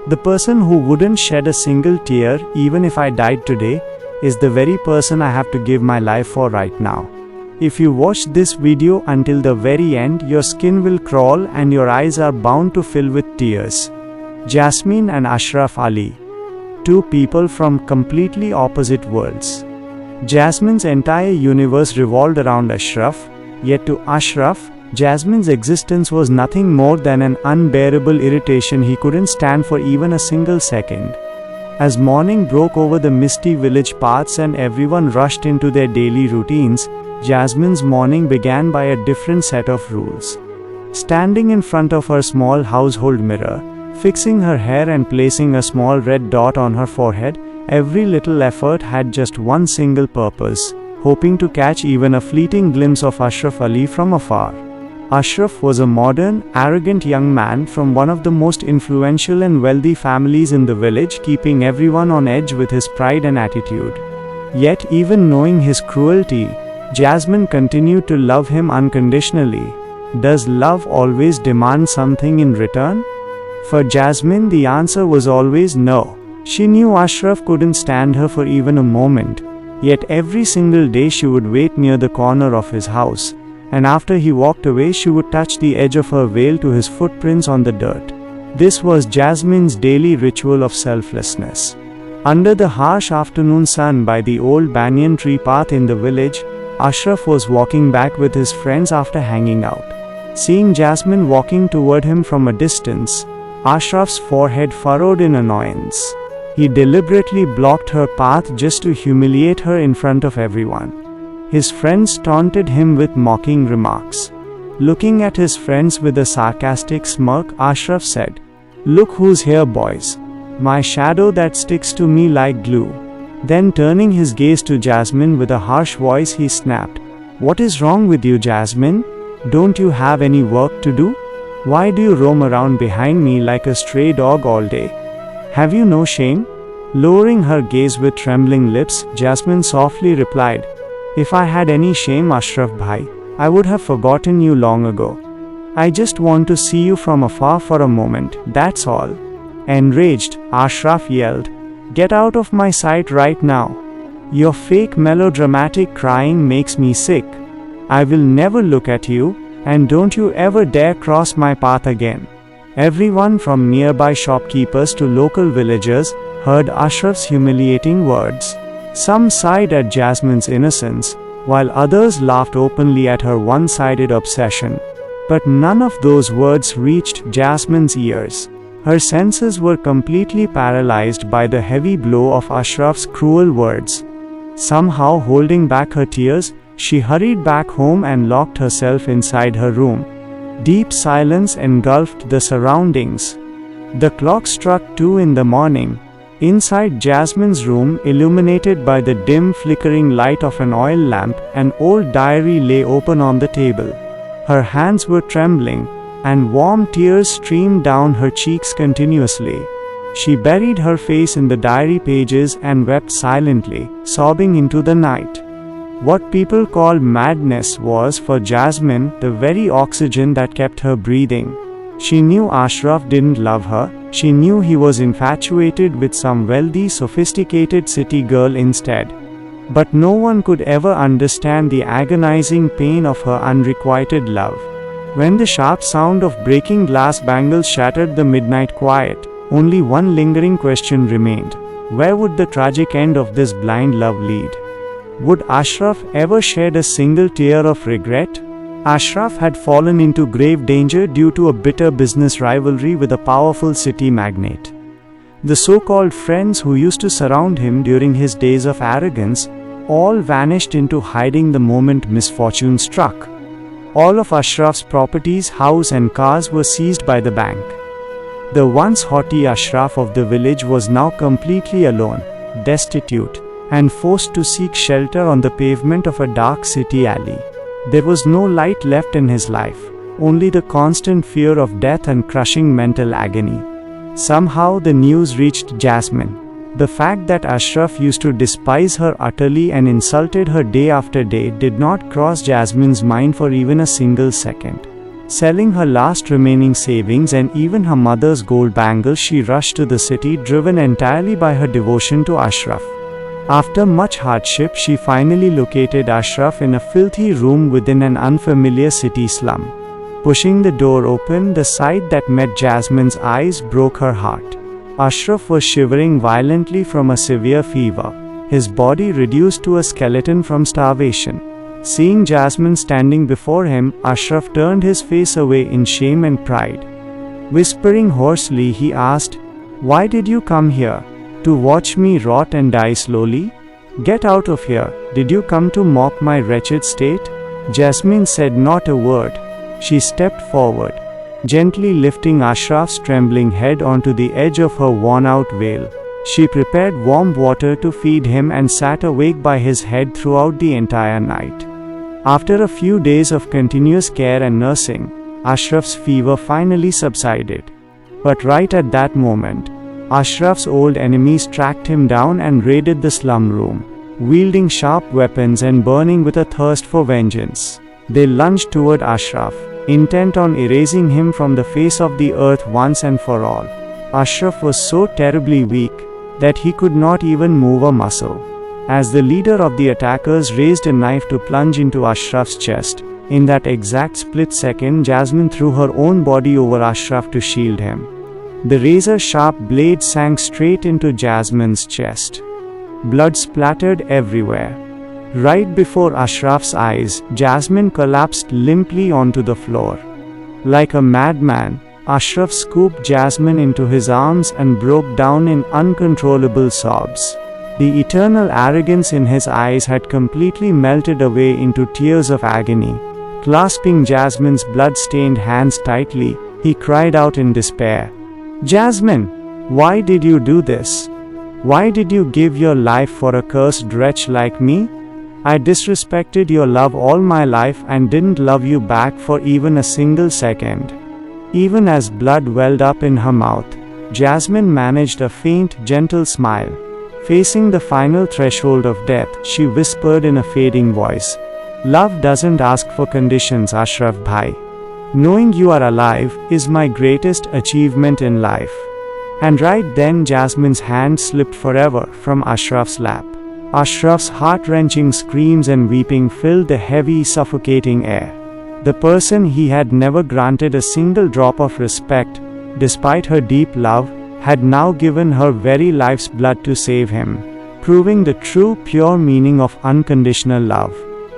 The person who wouldn't shed a single tear, even if I died today, is the very person I have to give my life for right now. If you watch this video until the very end, your skin will crawl and your eyes are bound to fill with tears. Jasmin and Ashraf Ali. Two people from completely opposite worlds. Jasmin's entire universe revolved around Ashraf, yet to Ashraf, Jasmin's existence was nothing more than an unbearable irritation he couldn't stand for even a single second. As morning broke over the misty village paths and everyone rushed into their daily routines, Jasmin's morning began by a different set of rules. Standing in front of her small household mirror, fixing her hair and placing a small red dot on her forehead, every little effort had just one single purpose: hoping to catch even a fleeting glimpse of Ashraf Ali from afar. Ashraf was a modern, arrogant young man from one of the most influential and wealthy families in the village, keeping everyone on edge with his pride and attitude. Yet, even knowing his cruelty, Jasmin continued to love him unconditionally. Does love always demand something in return? For Jasmin, the answer was always no. She knew Ashraf couldn't stand her for even a moment, yet every single day she would wait near the corner of his house, and after he walked away she would touch the edge of her veil to his footprints on the dirt. This was Jasmin's daily ritual of selflessness. Under the harsh afternoon sun by the old banyan tree path in the village, Ashraf was walking back with his friends after hanging out. Seeing Jasmin walking toward him from a distance, Ashraf's forehead furrowed in annoyance. He deliberately blocked her path just to humiliate her in front of everyone. His friends taunted him with mocking remarks. Looking at his friends with a sarcastic smirk, Ashraf said, "Look who's here, boys. My shadow that sticks to me like glue." Then turning his gaze to Jasmin with a harsh voice, he snapped, "What is wrong with you, Jasmin? Don't you have any work to do? Why do you roam around behind me like a stray dog all day? Have you no shame?" Lowering her gaze with trembling lips, Jasmin softly replied, "If I had any shame, Ashraf bhai, I would have forgotten you long ago. I just want to see you from afar for a moment, that's all." Enraged, Ashraf yelled, "Get out of my sight right now. Your fake melodramatic crying makes me sick. I will never look at you, and don't you ever dare cross my path again." Everyone from nearby shopkeepers to local villagers heard Ashraf's humiliating words. Some sighed at Jasmin's innocence, while others laughed openly at her one-sided obsession. But none of those words reached Jasmin's ears. Her senses were completely paralyzed by the heavy blow of Ashraf's cruel words. Somehow holding back her tears, she hurried back home and locked herself inside her room. Deep silence engulfed the surroundings. The clock struck 2 in the morning. Inside Jasmin's room, illuminated by the dim flickering light of an oil lamp, an old diary lay open on the table. Her hands were trembling, and warm tears streamed down her cheeks continuously. She buried her face in the diary pages and wept silently, sobbing into the night. What people call madness was, for Jasmin, the very oxygen that kept her breathing. She knew Ashraf didn't love her. She knew he was infatuated with some wealthy, sophisticated city girl instead. But no one could ever understand the agonizing pain of her unrequited love. When the sharp sound of breaking glass bangles shattered the midnight quiet, only one lingering question remained. Where would the tragic end of this blind love lead? Would Ashraf ever shed a single tear of regret? Ashraf had fallen into grave danger due to a bitter business rivalry with a powerful city magnate. The so-called friends who used to surround him during his days of arrogance all vanished into hiding the moment misfortune struck. All of Ashraf's properties, house and cars were seized by the bank. The once haughty Ashraf of the village was now completely alone, destitute, and forced to seek shelter on the pavement of a dark city alley. There was no light left in his life, only the constant fear of death and crushing mental agony. Somehow the news reached Jasmin. The fact that Ashraf used to despise her utterly and insulted her day after day did not cross Jasmin's mind for even a single second. Selling her last remaining savings and even her mother's gold bangles, she rushed to the city, driven entirely by her devotion to Ashraf. After much hardship, she finally located Ashraf in a filthy room within an unfamiliar city slum. Pushing the door open, the sight that met Jasmin's eyes broke her heart. Ashraf was shivering violently from a severe fever, his body reduced to a skeleton from starvation. Seeing Jasmin standing before him, Ashraf turned his face away in shame and pride. Whispering hoarsely, he asked, "Why did you come here? To watch me rot and die slowly? Get out of here. Did you come to mock my wretched state?" Jasmin said not a word. She stepped forward, gently lifting Ashraf's trembling head onto the edge of her worn-out veil. She prepared warm water to feed him and sat awake by his head throughout the entire night. After a few days of continuous care and nursing, Ashraf's fever finally subsided. But right at that moment, Ashraf's old enemies tracked him down and raided the slum room, wielding sharp weapons and burning with a thirst for vengeance. They lunged toward Ashraf, intent on erasing him from the face of the earth once and for all. Ashraf was so terribly weak that he could not even move a muscle. As the leader of the attackers raised a knife to plunge into Ashraf's chest, in that exact split second, Jasmin threw her own body over Ashraf to shield him. The razor-sharp blade sank straight into Jasmin's chest. Blood splattered everywhere. Right before Ashraf's eyes, Jasmin collapsed limply onto the floor. Like a madman, Ashraf scooped Jasmin into his arms and broke down in uncontrollable sobs. The eternal arrogance in his eyes had completely melted away into tears of agony. Clasping Jasmin's blood-stained hands tightly, he cried out in despair, "Jasmin, why did you do this? Why did you give your life for a cursed wretch like me? I disrespected your love all my life and didn't love you back for even a single second." Even as blood welled up in her mouth, Jasmin managed a faint, gentle smile. Facing the final threshold of death, she whispered in a fading voice, "Love doesn't ask for conditions, Ashraf bhai. Knowing you are alive is my greatest achievement in life." And right then Jasmin's hand slipped forever from Ashraf's lap. Ashraf's heart-wrenching screams and weeping filled the heavy, suffocating air. The person he had never granted a single drop of respect, despite her deep love, had now given her very life's blood to save him, proving the true, pure meaning of unconditional love.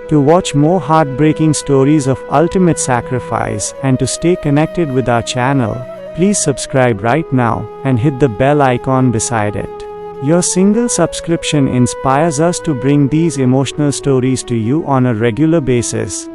To watch more heartbreaking stories of ultimate sacrifice and to stay connected with our channel, please subscribe right now and hit the bell icon beside it. Your single subscription inspires us to bring these emotional stories to you on a regular basis.